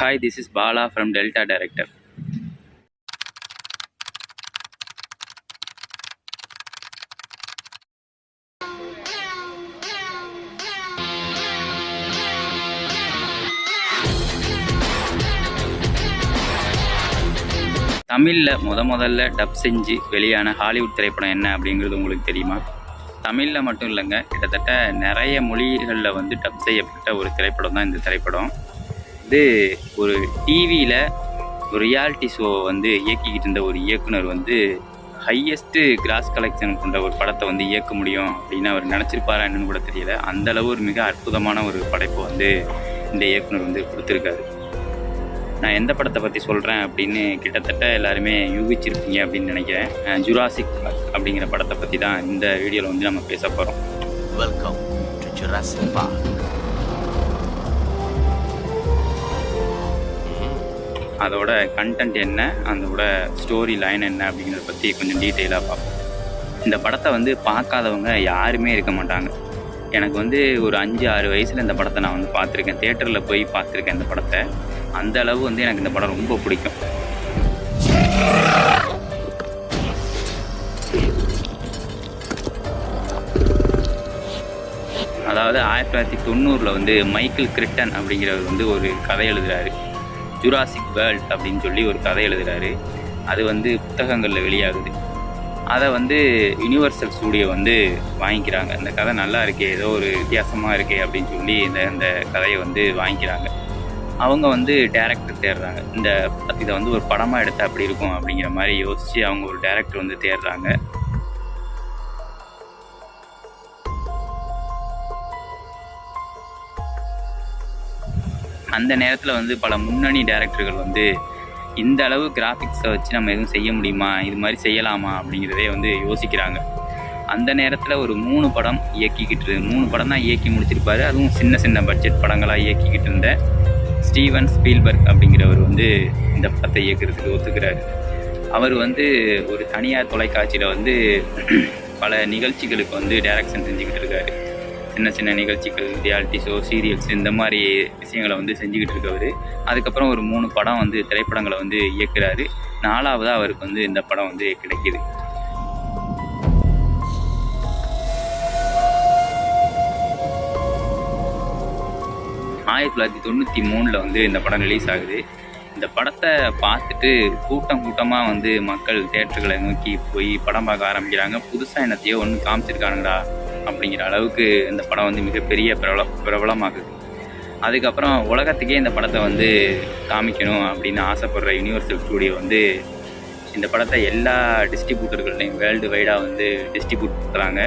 Hi, this is Bala from Delta Director. தமிழில் முதல்ல dub செஞ்சு வெளியான ஹாலிவுட் திரைப்படம் என்ன அப்படிங்கிறது உங்களுக்கு தெரியுமா? தமிழில் மட்டும் இல்லைங்க, கிட்டத்தட்ட நிறைய மொழிகளில் வந்து டப் செய்யப்பட்ட ஒரு திரைப்படம் தான் இந்த திரைப்படம். இது ஒரு டிவியில் ஒரு ரியாலிட்டி ஷோவை வந்து இயக்கிக்கிட்டு இருந்த ஒரு இயக்குனர் வந்து ஹையஸ்ட்டு கிராஸ் கலெக்ஷன் கொண்ட ஒரு படத்தை வந்து இயக்க முடியும் அப்படின்னு அவர் நினச்சிருப்பாரா என்னன்னு கூட தெரியல. அந்தளவு ஒரு மிக அற்புதமான ஒரு படைப்பு வந்து இந்த இயக்குனர் வந்து கொடுத்துருக்காரு. நான் எந்த படத்தை பற்றி சொல்கிறேன் அப்படின்னு கிட்டத்தட்ட எல்லாருமே யூகிச்சிருப்பீங்க அப்படின்னு நினைக்கிறேன். ஜுராசிக் பார்க் அப்படிங்கிற படத்தை பற்றி தான் இந்த வீடியோவில் வந்து நம்ம பேச போகிறோம். Welcome to Jurassic park. அதோட கண்டென்ட் என்ன, அதோட ஸ்டோரி லைன் என்ன அப்படிங்கிறத பற்றி கொஞ்சம் டீட்டெயிலாக பார்ப்போம். இந்த படத்தை வந்து பார்க்காதவங்க யாருமே இருக்க மாட்டாங்க. எனக்கு வந்து ஒரு 5-6 வயசில் இந்த படத்தை நான் வந்து பார்த்துருக்கேன். தியேட்டரில் போய் பார்த்துருக்கேன் இந்த படத்தை. அந்த அளவு வந்து எனக்கு இந்த படம் ரொம்ப பிடிக்கும். அதாவது 1990 வந்து மைக்கேல் கிரிட்டன் அப்படிங்கிறவர் வந்து ஒரு கதை எழுதுகிறாரு. ஜுராசிக் வேர்ல்ட் அப்படின்னு சொல்லி ஒரு கதை எழுதுகிறாரு. அது வந்து புத்தகங்களில் வெளியாகுது. அதை வந்து யூனிவர்சல் ஸ்டூடியோ வந்து வாங்கிக்கிறாங்க. இந்த கதை நல்லா இருக்கே, ஏதோ ஒரு வித்தியாசமாக இருக்கே அப்படின்னு சொல்லி இந்த கதையை வந்து வாங்கிக்கிறாங்க. அவங்க வந்து டேரக்டர் தேடுறாங்க. இதை வந்து ஒரு படமாக எடுத்தால் அப்படி இருக்கும் அப்படிங்கிற மாதிரி யோசித்து அவங்க ஒரு டேரக்டர் வந்து தேடுறாங்க. அந்த நேரத்தில் வந்து பல முன்னணி டேரக்டர்கள் வந்து இந்த அளவு கிராஃபிக்ஸை வச்சு நம்ம எதுவும் செய்ய முடியுமா, இது மாதிரி செய்யலாமா அப்படிங்கிறதே வந்து யோசிக்கிறாங்க. அந்த நேரத்தில் ஒரு 3 படம் இயக்கிக்கிட்டு 3 படம் தான் இயக்கி முடிச்சிருப்பார். அதுவும் சின்ன பட்ஜெட் படங்களாக இயக்கிக்கிட்டு இருந்த ஸ்டீவன் ஸ்பீல்பர்க் அப்படிங்கிறவர் வந்து இந்த படத்தை இயக்கிறதுக்கு ஒத்துக்கிறார். அவர் வந்து ஒரு தனியார் தொலைக்காட்சியில் வந்து பல நிகழ்ச்சிகளுக்கு வந்து டைரக்ஷன் செஞ்சுக்கிட்டு இருக்காரு. சின்ன நிகழ்ச்சிகள், ரியாலிட்டி ஷோ, சீரியல்ஸ், இந்த மாதிரி விஷயங்களை வந்து செஞ்சுக்கிட்டு இருக்கவர். அதுக்கப்புறம் ஒரு 3 படம் வந்து திரைப்படங்களை வந்து இயக்குறாரு. 4ஆவதாக அவருக்கு வந்து இந்த படம் வந்து கிடைக்கிது. ஆயிரத்தி 1993 வந்து இந்த படம் ரிலீஸ் ஆகுது. இந்த படத்தை பார்த்துட்டு கூட்டமாக வந்து மக்கள் தியேட்டர்களை நோக்கி போய் படம் பார்க்க ஆரம்பிக்கிறாங்க. புதுசாக என்னத்தையோ ஒன்று காமிச்சிருக்கானுங்களா அப்படிங்கிற அளவுக்கு இந்த படம் வந்து மிகப்பெரிய பிரபலமாகுது. அதுக்கப்புறம் உலகத்துக்கே இந்த படத்தை வந்து காமிக்கணும் அப்படின்னு ஆசைப்படுற யூனிவர்சல் ஸ்டூடியோ வந்து இந்த படத்தை எல்லா டிஸ்ட்ரிபியூட்டர்கள்லையும் வேர்ல்டு வைடாக வந்து டிஸ்ட்ரிபியூட் பண்ணுறாங்க.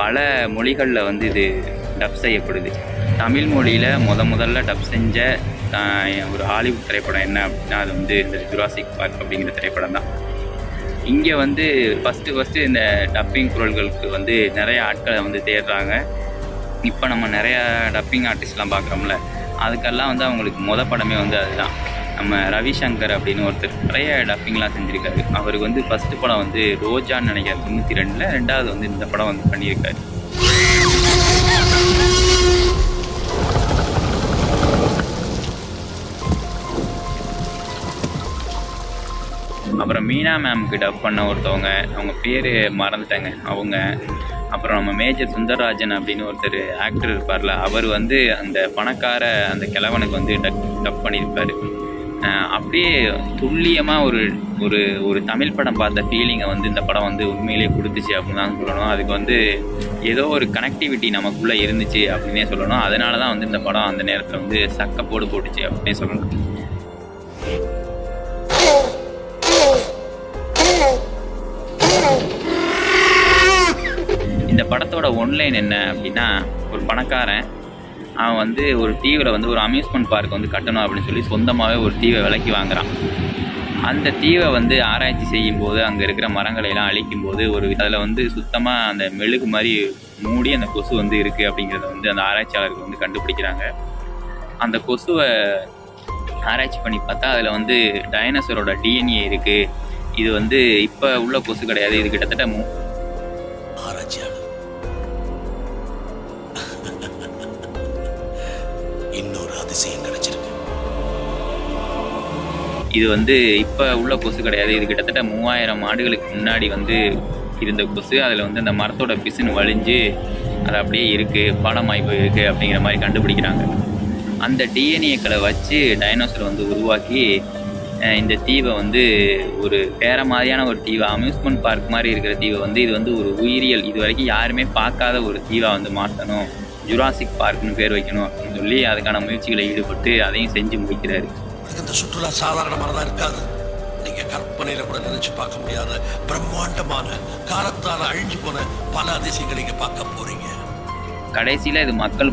பல மொழிகளில் வந்து இது டப் செய்யப்படுது. தமிழ் மொழியில் முதல்ல டப் செஞ்ச ஒரு ஹாலிவுட் திரைப்படம் என்ன அப்படின்னா அது வந்து இந்த ஜுராசிக் பார்க் அப்படிங்கிற திரைப்படம் தான். இங்கே வந்து ஃபஸ்ட்டு இந்த டப்பிங் குரல்களுக்கு வந்து நிறைய ஆட்களை வந்து தேடுறாங்க. இப்போ நம்ம நிறையா டப்பிங் ஆர்டிஸ்ட்லாம் பார்க்குறோம்ல, அதுக்கெல்லாம் வந்து அவங்களுக்கு படமே வந்து அதுதான். நம்ம ரவிசங்கர் அப்படின்னு ஒருத்தர் நிறைய டப்பிங்லாம் செஞ்சுருக்காரு. அவருக்கு வந்து ஃபஸ்ட்டு படம் வந்து ரோஜான்னு நினைக்கிறேன் 92, 2வது வந்து இந்த படம் வந்து பண்ணியிருக்காரு. அப்புறம் மீனா மேம்க்கு டப் பண்ண ஒருத்தவங்க, அவங்க பேர் மறந்துட்டாங்க அவங்க. அப்புறம் நம்ம மேஜர் சுந்தரராஜன் அப்படின்னு ஒருத்தர் ஆக்டர் இருப்பார்ல, அவர் வந்து அந்த பணக்கார அந்த கிழவனுக்கு வந்து டப் பண்ணியிருப்பார். அப்படியே துல்லியமாக ஒரு தமிழ் படம் பார்த்த ஃபீலிங்கை வந்து இந்த படம் வந்து உண்மையிலே கொடுத்துச்சு அப்படின்னு தான் சொல்லணும். அதுக்கு வந்து ஏதோ ஒரு கனெக்டிவிட்டி நமக்குள்ளே இருந்துச்சு அப்படின்னே சொல்லணும். அதனால தான் வந்து இந்த படம் அந்த நேரத்தில் வந்து சக்கப்போடு போட்டுச்சு அப்படின்னே சொல்லணும். இந்த படத்தோட ஒன்லைன் என்ன அப்படின்னா, ஒரு பணக்காரன் அவன் வந்து ஒரு தீவில் வந்து ஒரு அம்யூஸ்மெண்ட் பார்க் வந்து கட்டணும் அப்படின்னு சொல்லி சொந்தமாகவே ஒரு தீவை விலைக்கு வாங்குகிறான். அந்த தீவை வந்து ஆராய்ச்சி செய்யும்போது அங்கே இருக்கிற மரங்களையெல்லாம் அழிக்கும்போது அதில் வந்து சுத்தமாக அந்த மெழுகு மாதிரி மூடி அந்த கொசு வந்து இருக்குது அப்படிங்கிறத வந்து அந்த ஆராய்ச்சியாளருக்கு வந்து கண்டுபிடிக்கிறாங்க. அந்த கொசுவை ஆராய்ச்சி பண்ணி பார்த்தா அதில் வந்து டைனோசரோட டிஎன்ஏ இருக்குது. இது வந்து இப்போ உள்ள கொசு கிடையாது. இது கிட்டத்தட்ட ஆராய்ச்சியாளர் இன்னொரு அதிசயம் கிடைச்சிருக்கு. இது வந்து இப்போ உள்ள கொசு கிடையாது. இது கிட்டத்தட்ட 3000 ஆண்டுகளுக்கு முன்னாடி வந்து இருந்த கொசு. அதில் வந்து அந்த மரத்தோட பிசுன்னு வலிஞ்சு அது அப்படியே இருக்குது, பாடமாகி போயிருக்கு அப்படிங்கிற மாதிரி கண்டுபிடிக்கிறாங்க. அந்த டிஎன்ஏக்களை வச்சு டைனோசர் வந்து உருவாக்கி இந்த தீவை வந்து ஒரு வேற மாதிரியான ஒரு தீவை, அம்யூஸ்மெண்ட் பார்க் மாதிரி இருக்கிற தீவை வந்து இது வந்து ஒரு உயிரியல், இது வரைக்கும் யாருமே பார்க்காத ஒரு தீவாக வந்து மாற்றணும், ஜுராசிக் பார்க்னு பேர் வைக்கணும் அப்படின்னு சொல்லி அதுக்கான முயற்சிகளை ஈடுபட்டு அதையும் செஞ்சு முடிக்கிறாரு. இந்த சுற்றுலா சாதாரணமானதாக இருக்காது. நீங்க கற்பனையில கூட நினைச்சு பார்க்க முடியாத பிரம்மாண்டமான காலத்தால் அழிஞ்சு போன பல அதிசயங்களை நீங்க பார்க்க போறீங்க. கடைசியில் இது மக்கள்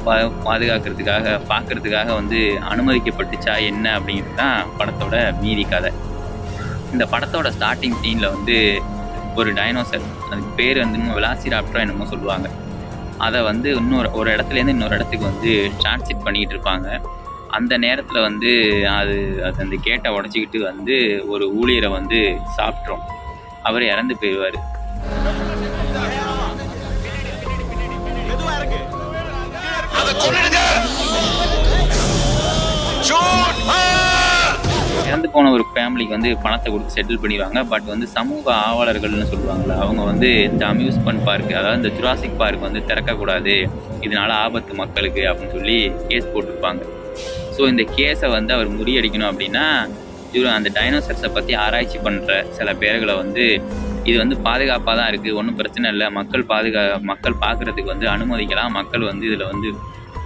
பாதுகாக்கிறதுக்காக பார்க்கறதுக்காக வந்து அனுமதிக்கப்பட்டுச்சா என்ன அப்படிங்கிறது தான் படத்தோட மீதி கதை. இந்த படத்தோட ஸ்டார்டிங் சீனில் வந்து ஒரு டைனோசர், அதுக்கு பேர் வந்து இன்னும் வெலாசிராப்டரோ என்னமோ சொல்லுவாங்க, அதை வந்து ஒரு இடத்துலேருந்து இன்னொரு இடத்துக்கு வந்து டிரான்சிட் பண்ணிக்கிட்டு இருப்பாங்க. அந்த நேரத்தில் வந்து அது அந்த கேட்டை உடச்சிக்கிட்டு வந்து ஒரு ஊழியரை வந்து சாப்பிட்றோம். அவர் இறந்து போயிடுவார். இறந்து போன ஒரு ஃபேமிலிக்கு வந்து பணத்தை கொடுத்து செட்டில் பண்ணிடுவாங்க. பட் வந்து சமூக ஆவலர்கள்னு சொல்லுவாங்கள்ல, அவங்க வந்து இந்த அம்யூஸ்மெண்ட் பார்க், அதாவது இந்த ஜுராசிக் பார்க் வந்து திறக்கக்கூடாது, இதனால ஆபத்து மக்களுக்கு அப்படின்னு சொல்லி கேஸ் போட்டிருப்பாங்க. ஸோ இந்த கேஸை வந்து அவர் முறியடிக்கணும் அப்படின்னா அந்த டைனோசர்ஸை பற்றி ஆராய்ச்சி பண்ணுற சில பேர்களை வந்து இது வந்து பாதுகாப்பாக தான் இருக்குது, ஒன்றும் பிரச்சனை இல்லை, மக்கள் பார்க்குறதுக்கு வந்து அனுமதிக்கலாம், மக்கள் வந்து இதில் வந்து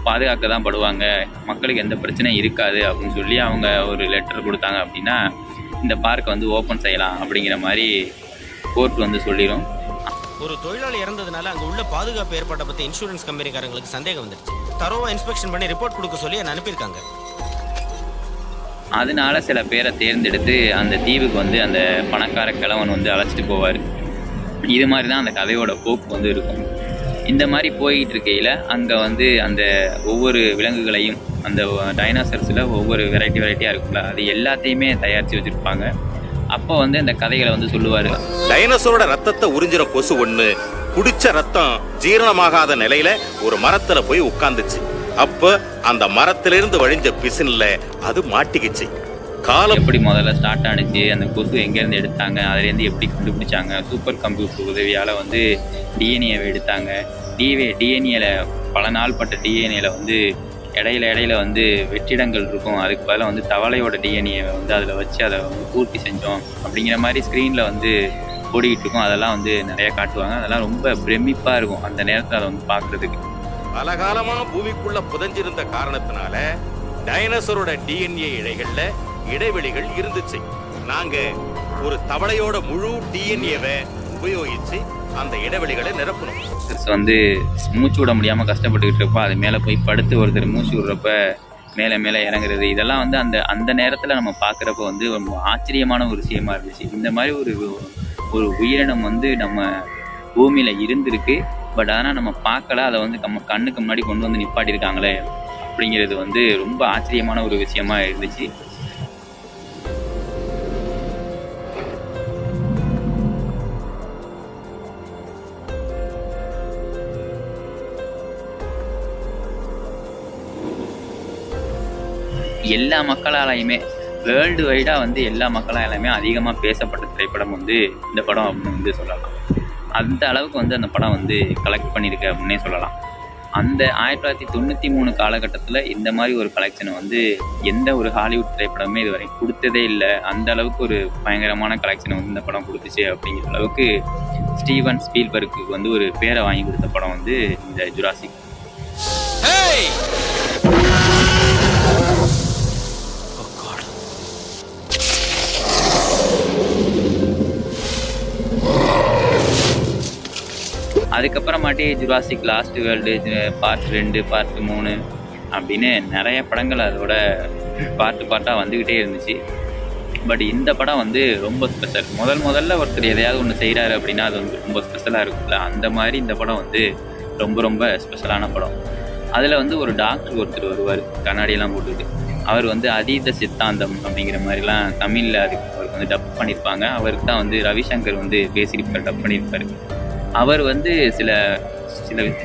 பாதுகாக்க தான் படுவாங்க, மக்களுக்கு எந்த பிரச்சனையும் இருக்காது அப்படின்னு சொல்லி அவங்க ஒரு லெட்டர் கொடுத்தாங்க அப்படின்னா இந்த பார்க்கை வந்து ஓப்பன் செய்யலாம் அப்படிங்கிற மாதிரி கோர்ட் வந்து சொல்லிடும். ஒரு தொழிலாளி இறந்ததுனால அங்கே உள்ள பாதுகாப்பு ஏற்பாட்டை பற்றி இன்சூரன்ஸ் கம்பெனிக்காரங்களுக்கு சந்தேகம் வந்துருச்சு. தரோவா இன்ஸ்பெக்ஷன் பண்ணி ரிப்போர்ட் கொடுக்க சொல்லி என்ன அனுப்பியிருக்காங்க. அதனால சில பேரை தேர்ந்தெடுத்து அந்த தீவுக்கு வந்து அந்த பணக்கார கிழவன் வந்து அழைச்சிட்டு போவார். இது மாதிரி தான் அந்த கதையோட போக்கு வந்து இருக்கும். இந்த மாதிரி போய்கிட்டு இருக்கையில் அங்கே வந்து அந்த ஒவ்வொரு விலங்குகளையும், அந்த டைனோசர்ஸில் ஒவ்வொரு வெரைட்டியாக இருக்கும்ல, அது எல்லாத்தையுமே தயாரித்து வச்சுருப்பாங்க. அப்போ வந்து இந்த கதைகளை வந்து சொல்லுவார். டைனோசரோட ரத்தத்தை உறிஞ்சிற கொசு ஒன்று குடிச்ச ரத்தம் ஜீரணமாகாத நிலையில ஒரு மரத்துல போய் உட்கார்ந்துச்சு. அப்ப அந்த மரத்திலிருந்து வழிஞ்ச பிசின்ல அது மாட்டிக்கிச்சு. காலம் எப்படி முதல்ல ஸ்டார்ட் ஆனிச்சு, அந்த கொசு எங்கேருந்து எடுத்தாங்க, அதுலேருந்து எப்படி கண்டுபிடிச்சாங்க, சூப்பர் கம்ப்யூட்டர் உதவியால் வந்து டிஎன்ஏவை எடுத்தாங்க. டிஎன்ஏல பல நாள் பட்ட டிஎன்ஏல வந்து இடையில வந்து வெற்றிடங்கள் இருக்கும், அதுக்கு பதிலாக வந்து தவளையோட டிஎன்ஏவை வந்து அதில் வச்சு அதை வந்து பூர்த்தி செஞ்சோம் அப்படிங்கிற மாதிரி ஸ்க்ரீனில் வந்து ஓடிக்கிட்டு இருக்கும். அதெல்லாம் வந்து நிறைய காட்டுவாங்க. அதெல்லாம் ரொம்ப பிரமிப்பாக இருக்கும் அந்த நேரத்தில் அதை வந்து பார்க்குறதுக்கு. பல காலமா பூமிக்குள்ள புதைஞ்சிருந்த காரணத்தினால டைனோசரோட டிஎன்ஏ இழைகள்ல இடைவெளிகள் இருந்துச்சு. நாங்க ஒரு தவளையோட முழு டிஎன்ஏவை உபயோகிச்சு அந்த இடைவெளிகளை நிரப்பணும். வந்து மூச்சு விட முடியாமல் கஷ்டப்பட்டுக்கிட்டு இருப்போம், அது மேலே போய் படுத்து ஒருத்தர் மூச்சு விடுறப்ப மேலே இறங்குறது, இதெல்லாம் வந்து அந்த நேரத்தில் நம்ம பார்க்குறப்ப வந்து ரொம்ப ஆச்சரியமான ஒரு விஷயமா இருந்துச்சு. இந்த மாதிரி ஒரு உயிரினம் வந்து நம்ம பூமியில் இருந்திருக்கு, பட் ஆனால் நம்ம பார்க்கல, அதை வந்து நம்ம கண்ணுக்கு முன்னாடி கொண்டு வந்து நிப்பாட்டியிருக்காங்களே அப்படிங்கிறது வந்து ரொம்ப ஆச்சரியமான ஒரு விஷயமா இருந்துச்சு. எல்லா மக்களாலையுமே வேர்ல்டு வைடாக வந்து எல்லா மக்களாலையுமே அதிகமாக பேசப்பட்ட திரைப்படம் வந்து இந்த படம் அப்படின்னு வந்து சொல்லலாம். அந்த அளவுக்கு வந்து அந்த படம் வந்து கலெக்ட் பண்ணியிருக்கு அப்படின்னே சொல்லலாம். அந்த 1993 காலகட்டத்தில் இந்த மாதிரி ஒரு கலெக்ஷனை வந்து எந்த ஒரு ஹாலிவுட் திரைப்படமே இதுவரை கொடுத்ததே இல்லை. அந்த அளவுக்கு ஒரு பயங்கரமான கலெக்ஷனை வந்து இந்த படம் கொடுத்துச்சு. அப்படிங்கிற அளவுக்கு ஸ்டீவன் ஸ்பீல்பர்க்கு வந்து ஒரு பேரை வாங்கி கொடுத்த படம் வந்து இந்த ஜுராசிக். அதுக்கப்புறமாட்டி Jurassic lost world part 2, part 3 அப்படின்னு நிறைய படங்கள் அதோட பார்ட்டாக வந்துக்கிட்டே இருந்துச்சு. பட் இந்த படம் வந்து ரொம்ப ஸ்பெஷல். முதல்ல ஒருத்தர் எதையாவது ஒன்று செய்கிறாரு அப்படின்னா அது வந்து ரொம்ப ஸ்பெஷலாக இருக்குல்ல, அந்த மாதிரி இந்த படம் வந்து ரொம்ப ரொம்ப ஸ்பெஷலான படம். அதில் வந்து ஒரு டாக்டர் ஒருத்தர் வருவார், கண்ணாடியெல்லாம் போட்டுக்கிட்டு. அவர் வந்து அதீத சித்தாந்தம் அப்படிங்கிற மாதிரிலாம் தமிழில் அவருக்கு வந்து டப் பண்ணியிருப்பாங்க. அவருக்கு தான் வந்து ரவிசங்கர் வந்து பேசியிருப்பார், டப் பண்ணியிருப்பார். அவர் வந்து சில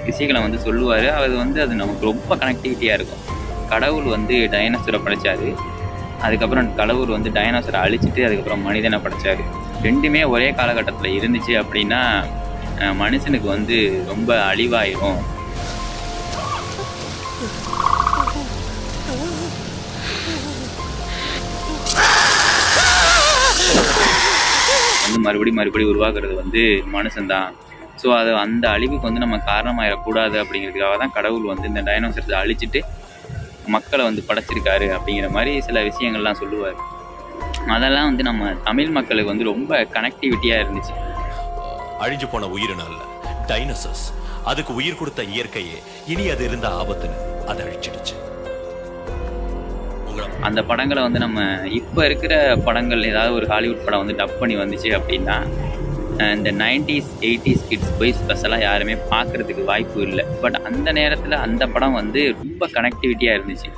விஷயங்களை வந்து சொல்லுவார். அவர் வந்து அது நமக்கு ரொம்ப கனெக்டிவிட்டியாக இருக்கும். கடவுள் வந்து டைனோசரை படைச்சார், அதுக்கப்புறம் கடவுள் வந்து டைனோசரை அழிச்சிட்டு அதுக்கப்புறம் மனிதனை படைச்சார். ரெண்டுமே ஒரே காலகட்டத்தில் இருந்துச்சு அப்படின்னா மனுஷனுக்கு வந்து ரொம்ப அழிவாயிரும். வந்து மறுபடியும் உருவாக்குறது வந்து மனுஷன்தான். ஸோ அது அந்த அழிவுக்கு வந்து நம்ம காரணமாயிடக்கூடாது அப்படிங்கிறதுக்காக தான் கடவுள் வந்து இந்த டைனோசரத்தை அழிச்சிட்டு மக்களை வந்து படைச்சிருக்காரு அப்படிங்கிற மாதிரி சில விஷயங்கள்லாம் சொல்லுவார். அதெல்லாம் வந்து நம்ம தமிழ் மக்களுக்கு வந்து ரொம்ப கனெக்டிவிட்டியாக இருந்துச்சு. அழிஞ்சு போன உயிரினல்ல டைனோசர்ஸ், அதுக்கு உயிர் கொடுத்த இயற்கையே இனி அது இருந்த ஆபத்துன்னு அதை அழிச்சிடுச்சு. அந்த படங்களை வந்து நம்ம இப்போ இருக்கிற படங்கள் ஏதாவது ஒரு ஹாலிவுட் படம் வந்து டப் பண்ணி வந்துச்சு அப்படின்னா இந்த 90s 80s கிட்ஸ் போய் ஸ்பெஷலாக யாருமே பார்க்குறதுக்கு வாய்ப்பு இல்லை. பட் அந்த நேரத்தில் அந்த படம் வந்து ரொம்ப கனெக்டிவிட்டியாக இருந்துச்சு.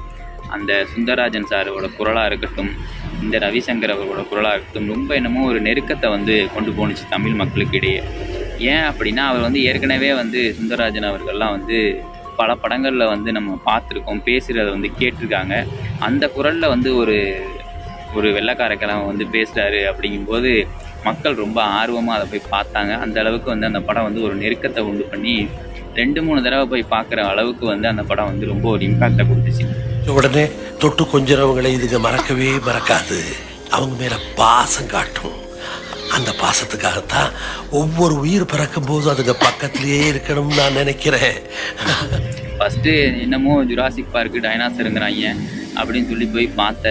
அந்த சுந்தரராஜன் சாரோட குரலாக இருக்கட்டும், இந்த ரவிசங்கர் அவரோட குரலாக இருக்கட்டும், ரொம்ப என்னமோ ஒரு நெருக்கத்தை வந்து கொண்டு போணுச்சு தமிழ் மக்களுக்கு இடையே. ஏன் அப்படின்னா அவர் வந்து ஏற்கனவே வந்து சுந்தரராஜன் அவர்கள்லாம் வந்து பல படங்களில் வந்து நம்ம பார்த்துருக்கோம், பேசுகிறத வந்து கேட்டிருக்காங்க. அந்த குரலில் வந்து ஒரு வெள்ளைக்காரக்கெல்லாம் வந்து பேசுகிறாரு அப்படிங்கும்போது மக்கள் ரொம்ப ஆர்வமாக அதை போய் பார்த்தாங்க. அந்த அளவுக்கு வந்து அந்த படம் வந்து ஒரு நெருக்கத்தை உண்டு பண்ணி 2-3 தடவை போய் பார்க்குற அளவுக்கு வந்து அந்த படம் வந்து ரொம்ப ஒரு இம்பாக்டை கொடுத்துச்சு. உடனே தொட்டு கொஞ்சறவங்களை இதுங்க மறக்கவே மறக்காது, அவங்க மேல பாசம் காட்டும். அந்த பாசத்துக்காகத்தான் ஒவ்வொரு உயிர் பிறக்கும் போது அதுங்க பக்கத்திலேயே இருக்கணும்னு நான் நினைக்கிறேன். ஃபஸ்ட்டு என்னமோ ஜுராசிக் பார்க்கு டைனாசருங்கிறாங்க அப்படின்னு சொல்லி போய் பார்த்த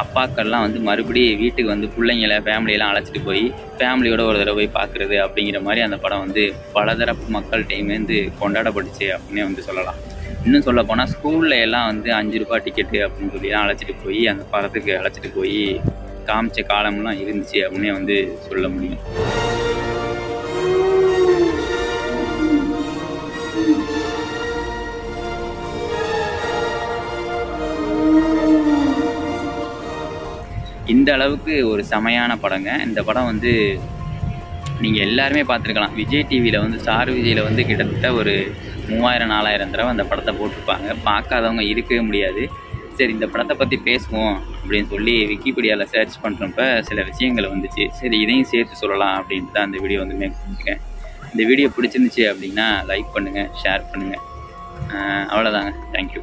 அப்பாக்கள்லாம் வந்து மறுபடியும் வீட்டுக்கு வந்து பிள்ளைங்கள ஃபேமிலியெல்லாம் அழைச்சிட்டு போய் ஃபேமிலியோட ஒரு தடவை போய் பார்க்குறது அப்படிங்கிற மாதிரி அந்த படம் வந்து பலதரப்பு மக்கள்கிட்டையுமே வந்து கொண்டாடப்பட்டுச்சு அப்படின்னே வந்து சொல்லலாம். இன்னும் சொல்ல போனால் ஸ்கூலில் எல்லாம் வந்து 5 ரூபாய் டிக்கெட்டு அப்படின்னு சொல்லிலாம் அழைச்சிட்டு போய் அந்த படத்துக்கு அழைச்சிட்டு போய் காமிச்ச காலம்லாம் இருந்துச்சு அப்படின்னே வந்து சொல்ல முடியும். இந்த அளவுக்கு ஒரு செமையான படங்க இந்த படம். வந்து நீங்கள் எல்லாருமே பார்த்துருக்கலாம். விஜய் டிவியில் வந்து ஸ்டார் விஜயில் வந்து கிட்டத்தட்ட ஒரு 3000-4000 தடவை அந்த படத்தை போட்டிருப்பாங்க. பார்க்காதவங்க இருக்கவே முடியாது. சரி, இந்த படத்தை பற்றி பேசுவோம் அப்படின்னு சொல்லி விக்கிபீடியாவில் சர்ச் பண்ணுறப்ப சில விஷயங்கள் வந்துச்சு. சரி, இதையும் சேர்த்து சொல்லலாம் அப்படின்ட்டு தான் அந்த வீடியோ வந்து மேக் பண்ணியிருக்கேன். இந்த வீடியோ பிடிச்சிருந்துச்சு அப்படின்னா லைக் பண்ணுங்கள், ஷேர் பண்ணுங்கள். அவ்வளோதாங்க. தேங்க்யூ.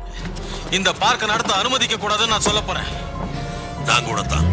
இந்த பார்க்க நடத்த அனுமதிக்க கூடாதுன்னு நான் சொல்ல போகிறேன். நான் கூட தான்